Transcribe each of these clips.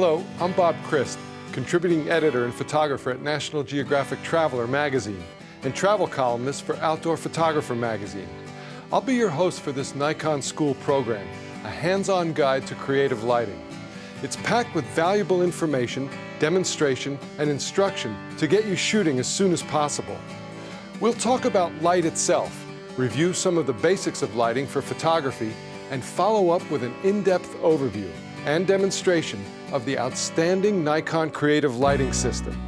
Hello, I'm Bob Christ, contributing editor and photographer at National Geographic Traveler magazine and travel columnist for Outdoor Photographer magazine. I'll be your host for this Nikon School program, a hands-on guide to creative lighting. It's packed with valuable information, demonstration, and instruction to get you shooting as soon as possible. We'll talk about light itself, review some of the basics of lighting for photography, and follow up with an in-depth overview and demonstration of the outstanding Nikon creative lighting system.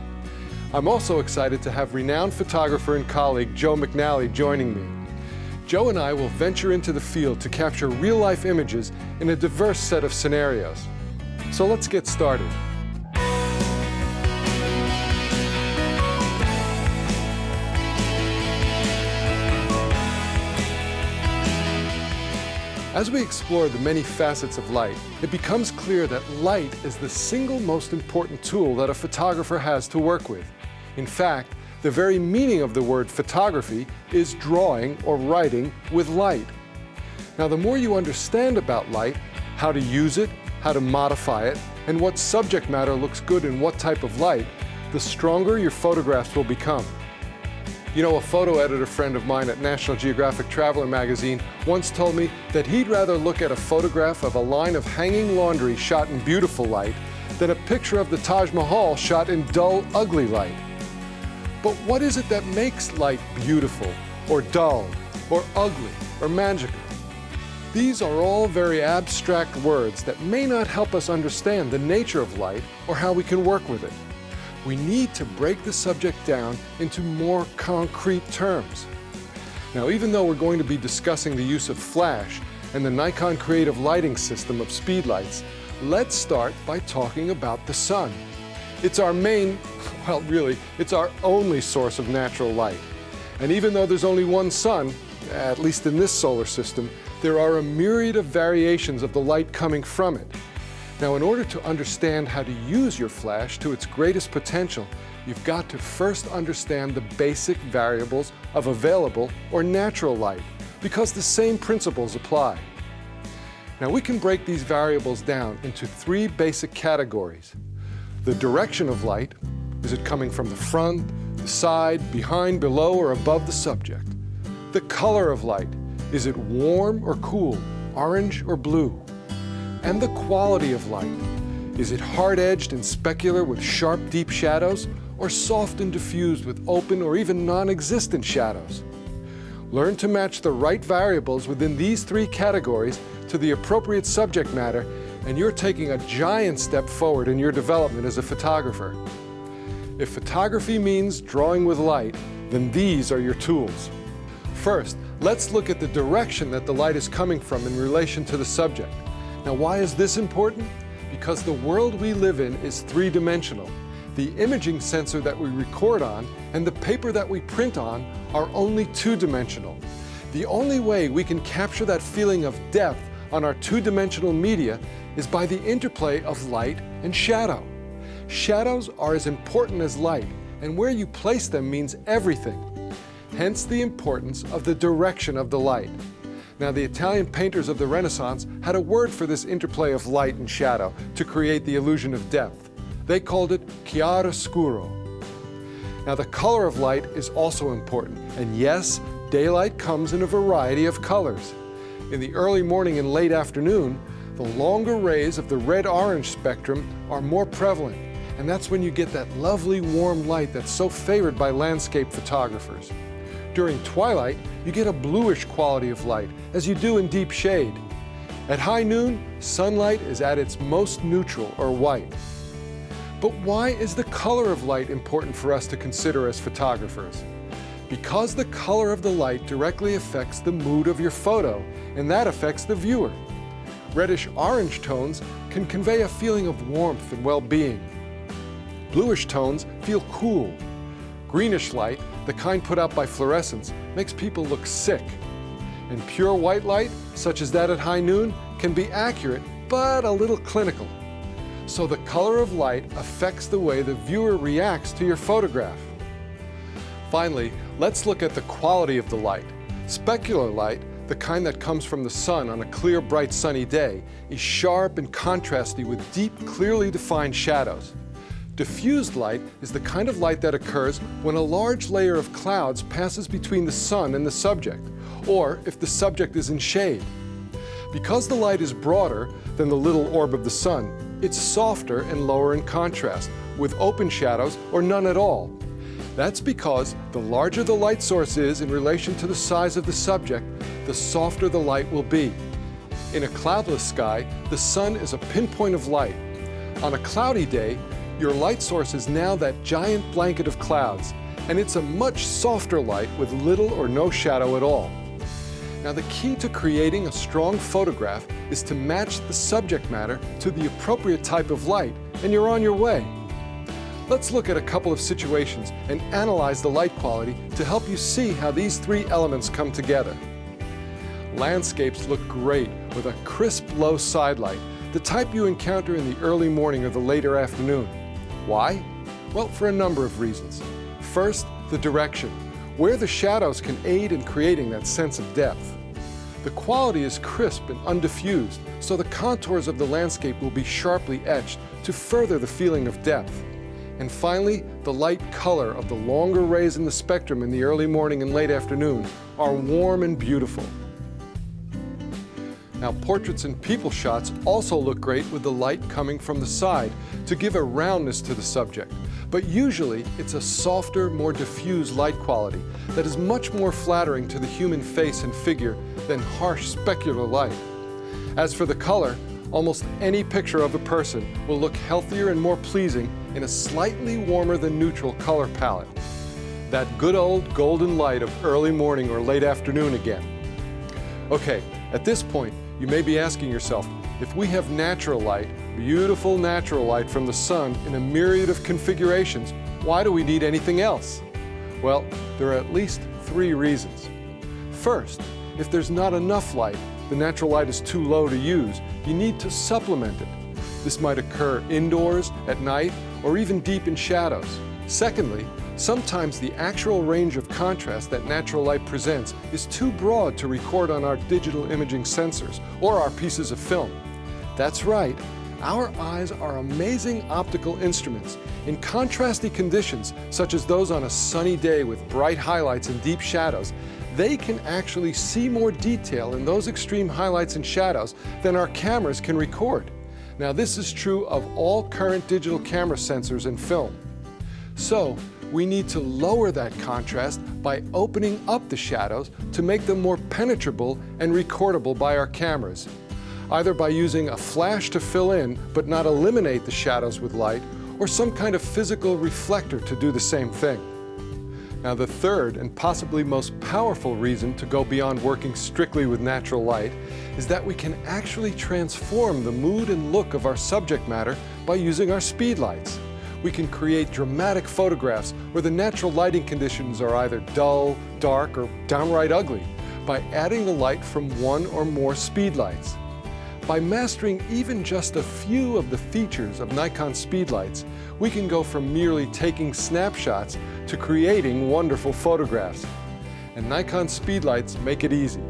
I'm also excited to have renowned photographer and colleague Joe McNally joining me. Joe and I will venture into the field to capture real-life images in a diverse set of scenarios. So let's get started. As we explore the many facets of light, it becomes clear that light is the single most important tool that a photographer has to work with. In fact, the very meaning of the word photography is drawing or writing with light. Now, the more you understand about light, how to use it, how to modify it, and what subject matter looks good in what type of light, the stronger your photographs will become. You know, a photo editor friend of mine at National Geographic Traveler magazine once told me that he'd rather look at a photograph of a line of hanging laundry shot in beautiful light than a picture of the Taj Mahal shot in dull, ugly light. But what is it that makes light beautiful, or dull, or ugly, or magical? These are all very abstract words that may not help us understand the nature of light or how we can work with it. We need to break the subject down into more concrete terms. Now, even though we're going to be discussing the use of flash and the Nikon creative lighting system of speedlights, let's start by talking about the sun. It's our main, well, really, it's our only source of natural light. And even though there's only one sun, at least in this solar system, there are a myriad of variations of the light coming from it. Now, in order to understand how to use your flash to its greatest potential, you've got to first understand the basic variables of available or natural light, because the same principles apply. Now, we can break these variables down into three basic categories. The direction of light: is it coming from the front, the side, behind, below, or above the subject? The color of light: is it warm or cool, orange or blue? And the quality of light: is it hard-edged and specular with sharp, deep shadows, or soft and diffused with open or even non-existent shadows? Learn to match the right variables within these three categories to the appropriate subject matter, and you're taking a giant step forward in your development as a photographer. If photography means drawing with light, then these are your tools. First, let's look at the direction that the light is coming from in relation to the subject. Now, why is this important? Because the world we live in is three-dimensional. The imaging sensor that we record on and the paper that we print on are only two-dimensional. The only way we can capture that feeling of depth on our two-dimensional media is by the interplay of light and shadow. Shadows are as important as light, and where you place them means everything. Hence the importance of the direction of the light. Now, the Italian painters of the Renaissance had a word for this interplay of light and shadow to create the illusion of depth. They called it chiaroscuro. Now, the color of light is also important, and yes, daylight comes in a variety of colors. In the early morning and late afternoon, the longer rays of the red-orange spectrum are more prevalent, and that's when you get that lovely warm light that's so favored by landscape photographers. During twilight, you get a bluish quality of light, as you do in deep shade. At high noon, sunlight is at its most neutral, or white. But why is the color of light important for us to consider as photographers? Because the color of the light directly affects the mood of your photo, and that affects the viewer. Reddish-orange tones can convey a feeling of warmth and well-being. Bluish tones feel cool. Greenish light, the kind put out by fluorescence, makes people look sick. And pure white light, such as that at high noon, can be accurate, but a little clinical. So the color of light affects the way the viewer reacts to your photograph. Finally, let's look at the quality of the light. Specular light, the kind that comes from the sun on a clear, bright, sunny day, is sharp and contrasty with deep, clearly defined shadows. Diffused light is the kind of light that occurs when a large layer of clouds passes between the sun and the subject, or if the subject is in shade. Because the light is broader than the little orb of the sun, it's softer and lower in contrast, with open shadows or none at all. That's because the larger the light source is in relation to the size of the subject, the softer the light will be. In a cloudless sky, the sun is a pinpoint of light. On a cloudy day, your light source is now that giant blanket of clouds, and it's a much softer light with little or no shadow at all. Now, the key to creating a strong photograph is to match the subject matter to the appropriate type of light, and you're on your way. Let's look at a couple of situations and analyze the light quality to help you see how these three elements come together. Landscapes look great with a crisp low side light, the type you encounter in the early morning or the later afternoon. Why? Well, for a number of reasons. First, the direction, where the shadows can aid in creating that sense of depth. The quality is crisp and undiffused, so the contours of the landscape will be sharply etched to further the feeling of depth. And finally, the light color of the longer rays in the spectrum in the early morning and late afternoon are warm and beautiful. Now, portraits and people shots also look great with the light coming from the side to give a roundness to the subject. But usually, it's a softer, more diffused light quality that is much more flattering to the human face and figure than harsh specular light. As for the color, almost any picture of a person will look healthier and more pleasing in a slightly warmer than neutral color palette. That good old golden light of early morning or late afternoon again. Okay, at this point, you may be asking yourself, if we have natural light, beautiful natural light from the sun in a myriad of configurations, why do we need anything else? Well, there are at least three reasons. First, if there's not enough light, the natural light is too low to use, you need to supplement it. This might occur indoors, at night, or even deep in shadows. Secondly, sometimes the actual range of contrast that natural light presents is too broad to record on our digital imaging sensors or our pieces of film. That's right, our eyes are amazing optical instruments. In contrasty conditions, such as those on a sunny day with bright highlights and deep shadows, they can actually see more detail in those extreme highlights and shadows than our cameras can record. Now, this is true of all current digital camera sensors and film. So, we need to lower that contrast by opening up the shadows to make them more penetrable and recordable by our cameras, either by using a flash to fill in but not eliminate the shadows with light, or some kind of physical reflector to do the same thing. Now, the third and possibly most powerful reason to go beyond working strictly with natural light is that we can actually transform the mood and look of our subject matter by using our speed lights. We can create dramatic photographs where the natural lighting conditions are either dull, dark, or downright ugly by adding the light from one or more speed lights. By mastering even just a few of the features of Nikon speed lights, we can go from merely taking snapshots to creating wonderful photographs. And Nikon speed lights make it easy.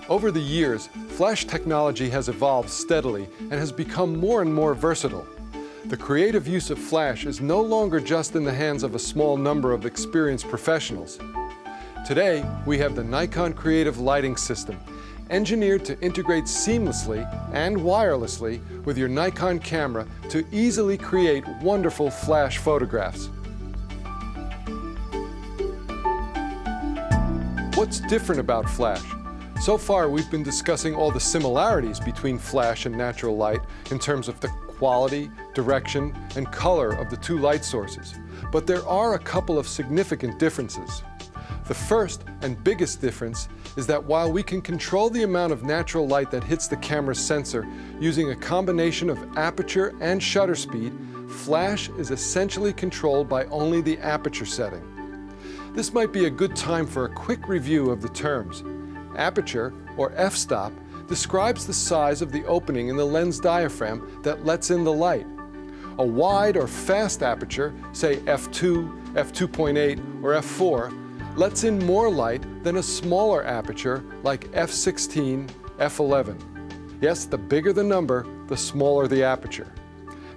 Over the years, flash technology has evolved steadily and has become more and more versatile. The creative use of flash is no longer just in the hands of a small number of experienced professionals. Today, we have the Nikon Creative Lighting System, engineered to integrate seamlessly and wirelessly with your Nikon camera to easily create wonderful flash photographs. What's different about flash? So far, we've been discussing all the similarities between flash and natural light in terms of the quality, direction, and color of the two light sources. But there are a couple of significant differences. The first and biggest difference is that while we can control the amount of natural light that hits the camera's sensor using a combination of aperture and shutter speed, flash is essentially controlled by only the aperture setting. This might be a good time for a quick review of the terms. Aperture, or f-stop, describes the size of the opening in the lens diaphragm that lets in the light, A wide or fast aperture, say f2, f2.8, or f4, lets in more light than a smaller aperture like f16, f11. Yes, the bigger the number, the smaller the aperture.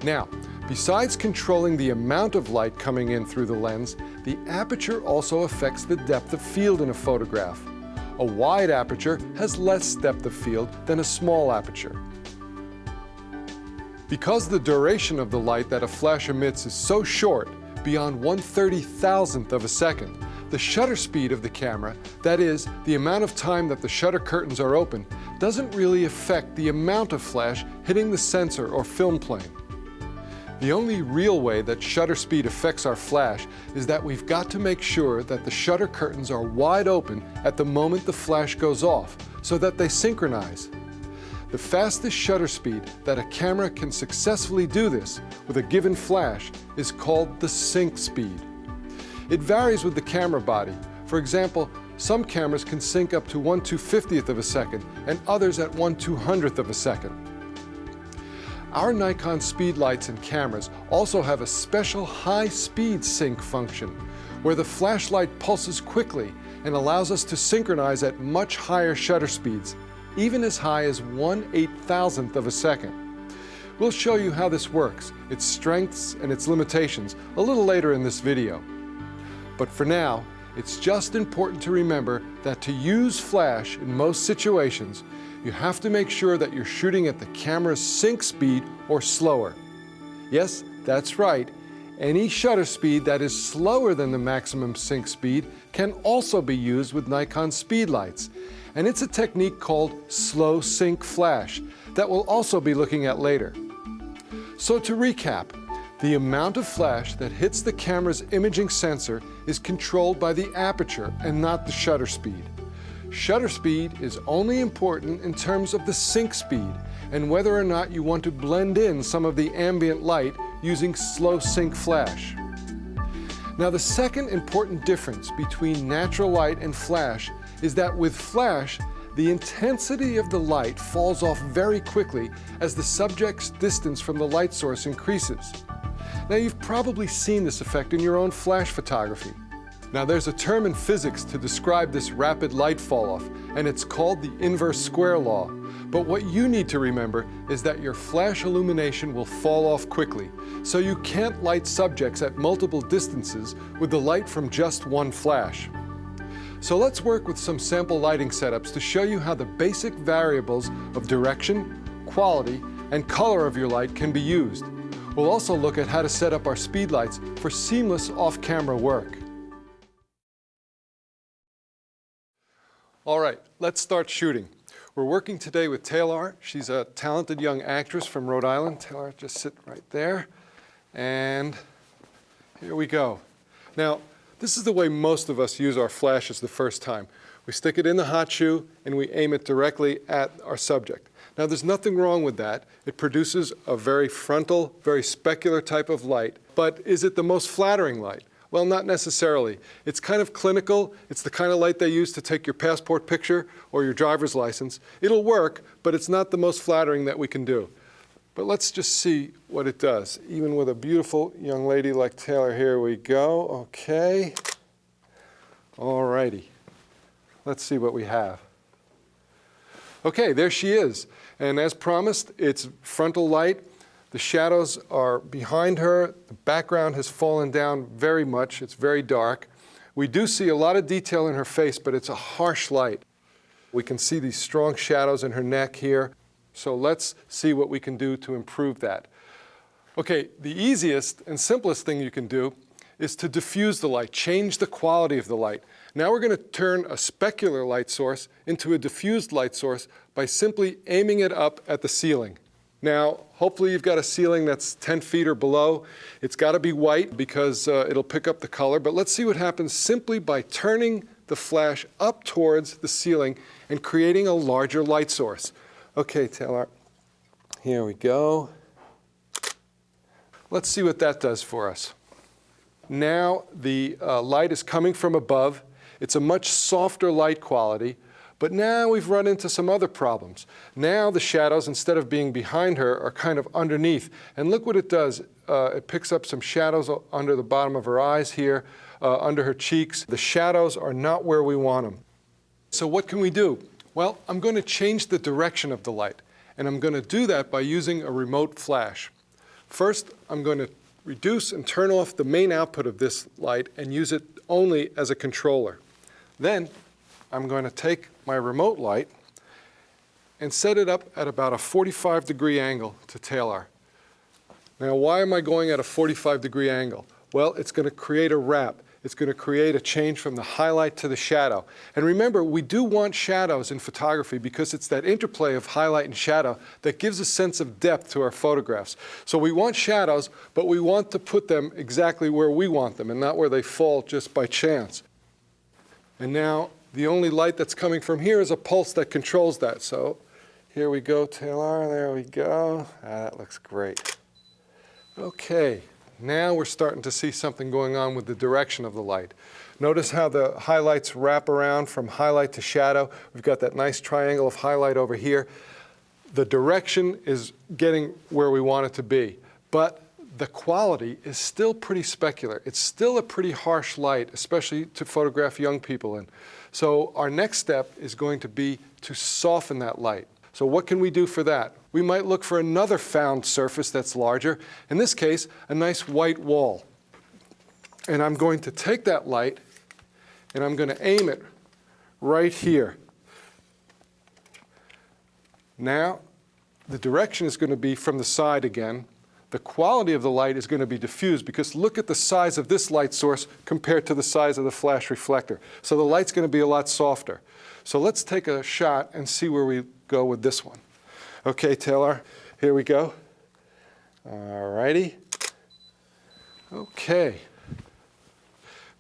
Now, besides controlling the amount of light coming in through the lens, the aperture also affects the depth of field in a photograph. A wide aperture has less depth of field than a small aperture. Because the duration of the light that a flash emits is so short, beyond 1/30,000th of a second, the shutter speed of the camera, that is, the amount of time that the shutter curtains are open, doesn't really affect the amount of flash hitting the sensor or film plane. The only real way that shutter speed affects our flash is that we've got to make sure that the shutter curtains are wide open at the moment the flash goes off, so that they synchronize. The fastest shutter speed that a camera can successfully do this with a given flash is called the sync speed. It varies with the camera body. For example, some cameras can sync up to 1/250th of a second and others at 1/200th of a second. Our Nikon speed lights and cameras also have a special high-speed sync function where the flashlight pulses quickly and allows us to synchronize at much higher shutter speeds, even as high as 1/8000th of a second. We'll show you how this works, its strengths and its limitations, a little later in this video. But for now, it's just important to remember that to use flash in most situations, you have to make sure that you're shooting at the camera's sync speed or slower. Yes, that's right. Any shutter speed that is slower than the maximum sync speed can also be used with Nikon speed lights. And it's a technique called slow sync flash that we'll also be looking at later. So to recap, the amount of flash that hits the camera's imaging sensor is controlled by the aperture and not the shutter speed. Shutter speed is only important in terms of the sync speed and whether or not you want to blend in some of the ambient light using slow sync flash. Now, the second important difference between natural light and flash is that with flash, the intensity of the light falls off very quickly as the subject's distance from the light source increases. Now, you've probably seen this effect in your own flash photography. Now, there's a term in physics to describe this rapid light fall-off, and it's called the inverse square law. But what you need to remember is that your flash illumination will fall off quickly, so you can't light subjects at multiple distances with the light from just one flash. So let's work with some sample lighting setups to show you how the basic variables of direction, quality, and color of your light can be used. We'll also look at how to set up our speed lights for seamless off-camera work. All right, let's start shooting. We're working today with Taylor. She's a talented young actress from Rhode Island. Taylor, just sit right there. And here we go. Now, this is the way most of us use our flashes the first time. We stick it in the hot shoe and we aim it directly at our subject. Now, there's nothing wrong with that. It produces a very frontal, very specular type of light. But is it the most flattering light? Well, not necessarily. It's kind of clinical. It's the kind of light they use to take your passport picture or your driver's license. It'll work, but it's not the most flattering that we can do. But let's just see what it does. Even with a beautiful young lady like Taylor, here we go. Okay. All righty. Let's see what we have. Okay, there she is. And as promised, it's frontal light. The shadows are behind her. The background has fallen down very much. It's very dark. We do see a lot of detail in her face, but it's a harsh light. We can see these strong shadows in her neck here. So let's see what we can do to improve that. Okay, the easiest and simplest thing you can do is to diffuse the light, change the quality of the light. Now we're going to turn a specular light source into a diffused light source by simply aiming it up at the ceiling. Now, hopefully you've got a ceiling that's 10 feet or below. It's got to be white because it'll pick up the color. But let's see what happens simply by turning the flash up towards the ceiling and creating a larger light source. Okay, Taylor, here we go. Let's see what that does for us. Now the light is coming from above. It's a much softer light quality, But now we've run into some other problems. Now the shadows, instead of being behind her, are kind of underneath. And look what it does. It picks up some shadows under the bottom of her eyes here, under her cheeks. The shadows are not where we want them. So what can we do? Well, I'm going to change the direction of the light. And I'm going to do that by using a remote flash. First, I'm going to reduce and turn off the main output of this light and use it only as a controller. Then I'm going to take my remote light and set it up at about a 45-degree angle to tailor. Now, why am I going at a 45-degree angle? Well, it's going to create a wrap. It's going to create a change from the highlight to the shadow. And remember, we do want shadows in photography because it's that interplay of highlight and shadow that gives a sense of depth to our photographs. So we want shadows, but we want to put them exactly where we want them and not where they fall just by chance. And now, the only light that's coming from here is a pulse that controls that. So here we go, Taylor, there we go. That looks great. Okay. Now we're starting to see something going on with the direction of the light. Notice how the highlights wrap around from highlight to shadow. We've got that nice triangle of highlight over here. The direction is getting where we want it to be, but the quality is still pretty specular. It's still a pretty harsh light, especially to photograph young people in. So our next step is going to be to soften that light. So what can we do for that? We might look for another found surface that's larger, in this case, a nice white wall. And I'm going to take that light and I'm going to aim it right here. Now, the direction is going to be from the side again. The quality of the light is going to be diffused because look at the size of this light source compared to the size of the flash reflector. So the light's going to be a lot softer. So let's take a shot and see where we go with this one. Okay, Taylor, here we go. All righty. Okay.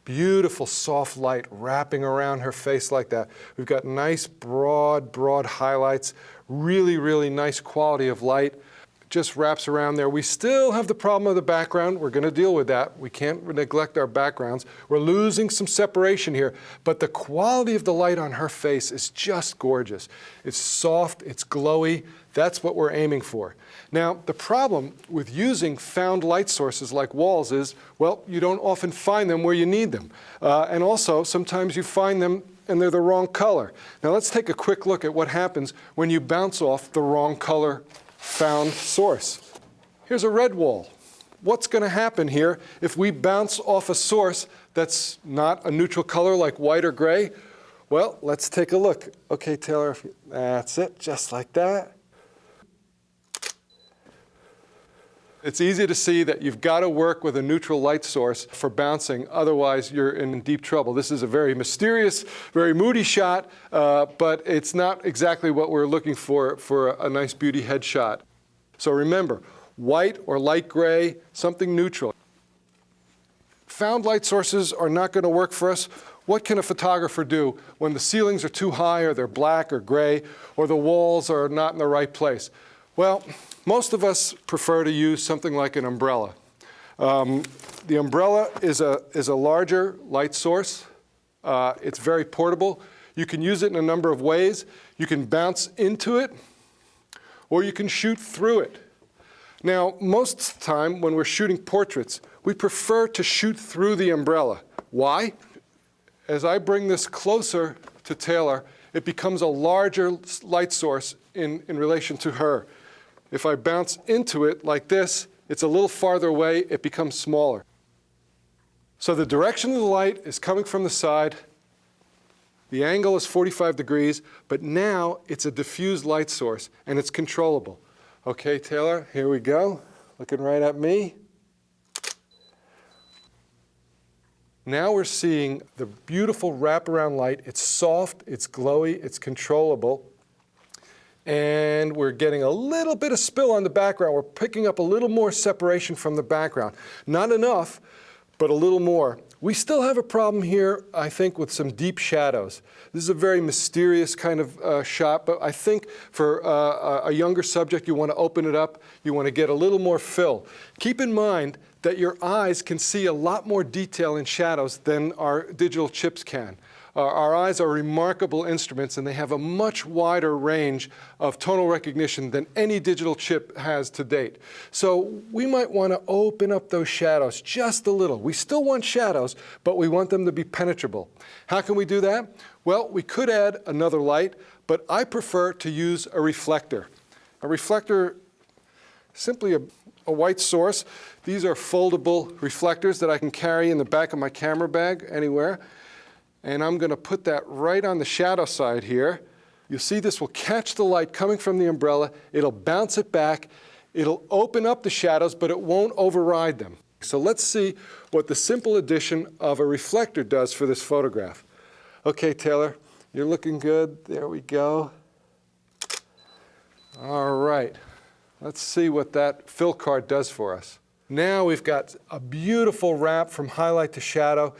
Beautiful soft light wrapping around her face like that. We've got nice broad highlights, really nice quality of light. Just wraps around there. We still have the problem of the background. We're going to deal with that. We can't neglect our backgrounds. We're losing some separation here, but the quality of the light on her face is just gorgeous. It's soft, it's glowy. That's what we're aiming for. Now, the problem with using found light sources like walls is, well, you don't often find them where you need them. And also, sometimes you find them and they're the wrong color. Now, let's take a quick look at what happens when you bounce off the wrong color found source. Here's a red wall. What's going to happen here if we bounce off a source that's not a neutral color like white or gray? Well, let's take a look. Okay, Taylor, that's it, just like that. It's easy to see that you've got to work with a neutral light source for bouncing, otherwise you're in deep trouble. This is a very mysterious, very moody shot, but it's not exactly what we're looking for a nice beauty headshot. So remember, white or light gray, something neutral. Found light sources are not going to work for us. What can a photographer do when the ceilings are too high or they're black or gray or the walls are not in the right place? Well, most of us prefer to use something like an umbrella. The umbrella is a larger light source. It's very portable. You can use it in a number of ways. You can bounce into it, or you can shoot through it. Now, most of the time when we're shooting portraits, we prefer to shoot through the umbrella. Why? As I bring this closer to Taylor, it becomes a larger light source in relation to her. If I bounce into it like this, it's a little farther away, it becomes smaller. So the direction of the light is coming from the side. The angle is 45 degrees, but now it's a diffused light source, and it's controllable. Okay, Taylor, here we go. Looking right at me. Now we're seeing the beautiful wraparound light. It's soft, it's glowy, it's controllable. And we're getting a little bit of spill on the background. We're picking up a little more separation from the background. Not enough, but a little more. We still have a problem here, I think, with some deep shadows. This is a very mysterious kind of shot, but I think for a younger subject, you want to open it up. You want to get a little more fill. Keep in mind that your eyes can see a lot more detail in shadows than our digital chips can. Our eyes are remarkable instruments, and they have a much wider range of tonal recognition than any digital chip has to date. So we might want to open up those shadows just a little. We still want shadows, but we want them to be penetrable. How can we do that? Well, we could add another light, but I prefer to use a reflector. A reflector, simply a white source. These are foldable reflectors that I can carry in the back of my camera bag anywhere. And I'm going to put that right on the shadow side here. You'll see this will catch the light coming from the umbrella. It'll bounce it back. It'll open up the shadows, but it won't override them. So let's see what the simple addition of a reflector does for this photograph. Okay, Taylor, you're looking good. There we go. All right. Let's see what that fill card does for us. Now we've got a beautiful wrap from highlight to shadow.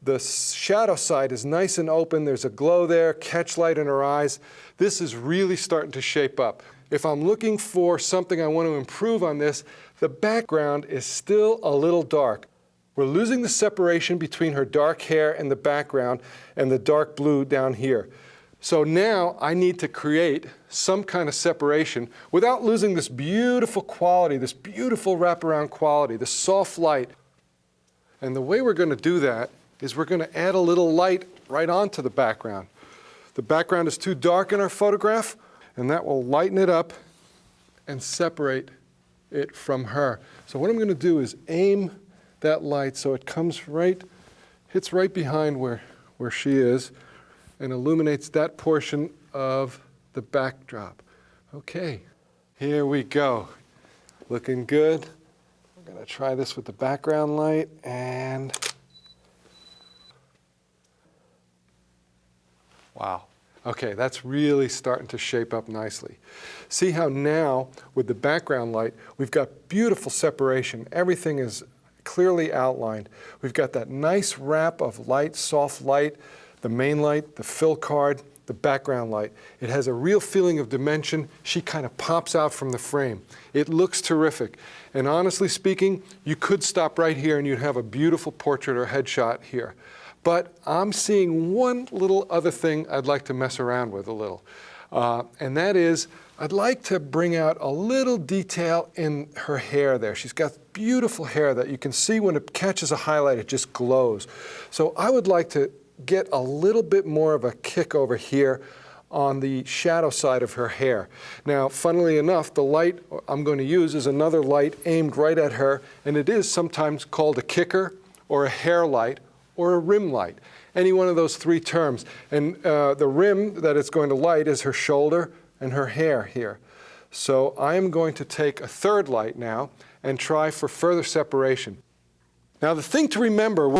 The shadow side is nice and open. There's a glow there, catch light in her eyes. This is really starting to shape up. If I'm looking for something I want to improve on this, the background is still a little dark. We're losing the separation between her dark hair and the background and the dark blue down here. So now I need to create some kind of separation without losing this beautiful quality, this beautiful wraparound quality, this soft light. And the way we're going to do that is we're going to add a little light right onto the background. The background is too dark in our photograph, and that will lighten it up and separate it from her. So what I'm going to do is aim that light so it comes right, hits right behind where she is, and illuminates that portion of the backdrop. Okay, here we go. Looking good. We're going to try this with the background light, and wow. Okay, that's really starting to shape up nicely. See how now, with the background light, we've got beautiful separation. Everything is clearly outlined. We've got that nice wrap of light, soft light, the main light, the fill card, the background light. It has a real feeling of dimension. She kind of pops out from the frame. It looks terrific. And honestly speaking, you could stop right here and you'd have a beautiful portrait or headshot here. But I'm seeing one little other thing I'd like to mess around with a little. And that is, I'd like to bring out a little detail in her hair there. She's got beautiful hair that you can see when it catches a highlight, it just glows. So I would like to get a little bit more of a kick over here on the shadow side of her hair. Now, funnily enough, the light I'm going to use is another light aimed right at her, and it is sometimes called a kicker or a hair light or a rim light, any one of those three terms. And the rim that it's going to light is her shoulder and her hair here. So I am going to take a third light now and try for further separation. Now the thing to remember